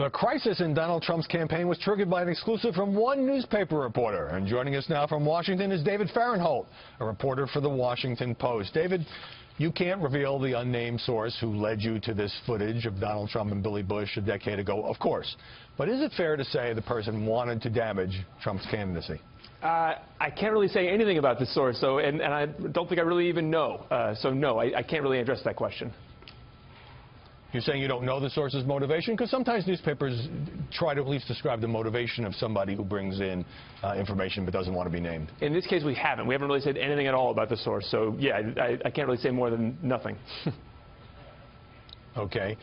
The crisis in Donald Trump's campaign was triggered by an exclusive from one newspaper reporter. And joining us now from Washington is David Fahrenthold, a reporter for The Washington Post. David, you can't reveal the unnamed source who led you to this footage of Donald Trump and Billy Bush a decade ago, of course. But is it fair to say the person wanted to damage Trump's candidacy? I can't really say anything about the source, and I don't think I really even know. So no, I can't really address that question. You're saying you don't know the source's motivation? Because sometimes newspapers try to at least describe the motivation of somebody who brings in information but doesn't want to be named. In this case, we haven't. We haven't really said anything at all about the source. So, yeah, I can't really say more than nothing. Okay.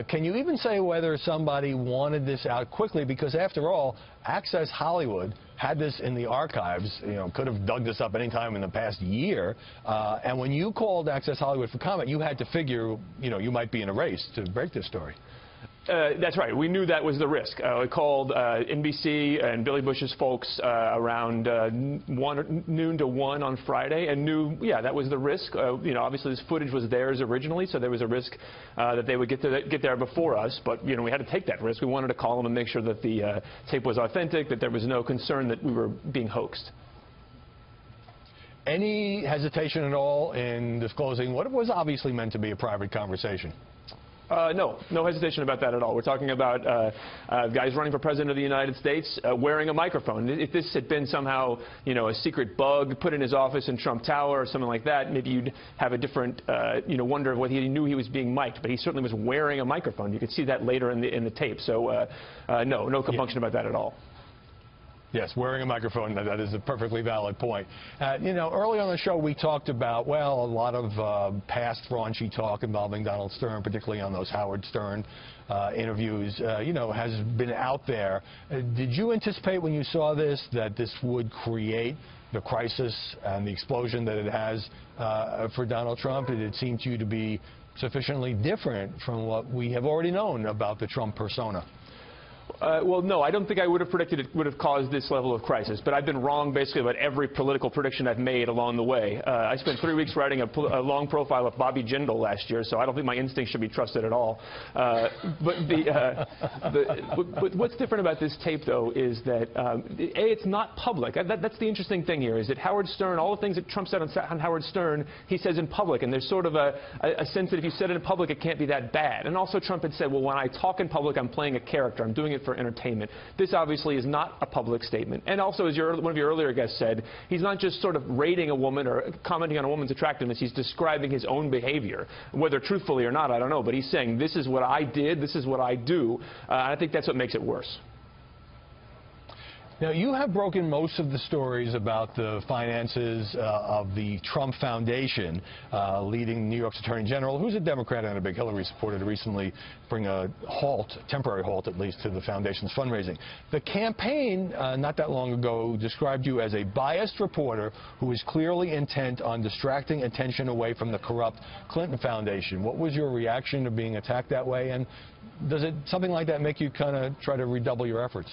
Can you even say whether somebody wanted this out quickly? Because after all, Access Hollywood had this in the archives, could have dug this up any time in the past year. And when you called Access Hollywood for comment, you had to figure, you might be in a race to break this story. That's right. We knew that was the risk. We called NBC and Billy Bush's folks around noon to 1 on Friday and knew, yeah, that was the risk. Obviously this footage was theirs originally, so there was a risk that they would get there before us. But, we had to take that risk. We wanted to call them and make sure that the tape was authentic, that there was no concern that we were being hoaxed. Any hesitation at all in disclosing what was obviously meant to be a private conversation? No hesitation about that at all. We're talking about guys running for president of the United States wearing a microphone. If this had been somehow, a secret bug put in his office in Trump Tower or something like that, maybe you'd have a different, wonder of whether he knew he was being mic'd. But he certainly was wearing a microphone. You could see that later in the tape. So, no compunction about that at all. Yes, wearing a microphone, that is a perfectly valid point. Early on the show, we talked about, a lot of past raunchy talk involving Donald Stern, particularly on those Howard Stern interviews, has been out there. Did you anticipate when you saw this that this would create the crisis and the explosion that it has for Donald Trump? Did it seem to you to be sufficiently different from what we have already known about the Trump persona? Well, no, I don't think I would have predicted it would have caused this level of crisis. But I've been wrong basically about every political prediction I've made along the way. I spent 3 weeks writing a long profile of Bobby Jindal last year, so I don't think my instincts should be trusted at all. But what's different about this tape, though, is that, it's not public. That's the interesting thing here, is that Howard Stern, all the things that Trump said on Howard Stern, he says in public. And there's sort of a sense that if you said it in public, it can't be that bad. And also Trump had said, well, when I talk in public, I'm playing a character. I'm doing it for entertainment. This obviously is not a public statement. And also, as one of your earlier guests said, he's not just sort of rating a woman or commenting on a woman's attractiveness. He's describing his own behavior. Whether truthfully or not, I don't know. But he's saying, this is what I did, this is what I do. I think that's what makes it worse. Now, you have broken most of the stories about the finances of the Trump Foundation, leading New York's Attorney General, who's a Democrat and a big Hillary supporter, to recently bring a temporary halt at least, to the foundation's fundraising. The campaign, not that long ago, described you as a biased reporter who is clearly intent on distracting attention away from the corrupt Clinton Foundation. What was your reaction to being attacked that way? And does something like that make you kind of try to redouble your efforts?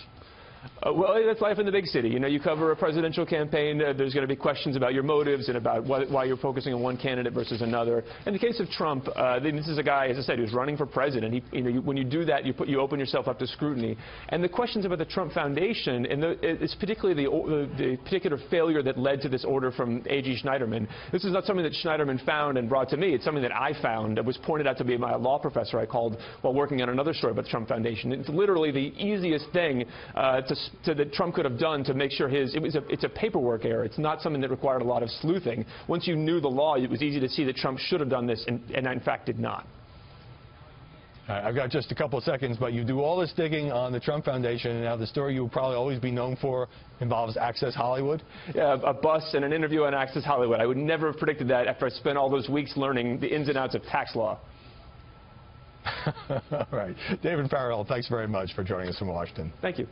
Well, that's life in the big city. You cover a presidential campaign. There's going to be questions about your motives and about why you're focusing on one candidate versus another. In the case of Trump, this is a guy, as I said, who's running for president. When you do that, you open yourself up to scrutiny. And the questions about the Trump Foundation, and it's particularly the particular failure that led to this order from A.G. Schneiderman. This is not something that Schneiderman found and brought to me. It's something that I found. It was pointed out to me by a law professor I called while working on another story about the Trump Foundation. It's literally the easiest thing that Trump could have done to make sure it's a paperwork error. It's not something that required a lot of sleuthing. Once you knew the law, it was easy to see that Trump should have done this and in fact did not. I've got just a couple of seconds, but you do all this digging on the Trump Foundation, and now the story you will probably always be known for involves Access Hollywood? Yeah, a bus and an interview on Access Hollywood. I would never have predicted that after I spent all those weeks learning the ins and outs of tax law. All right. David Fahrenthold, thanks very much for joining us from Washington. Thank you.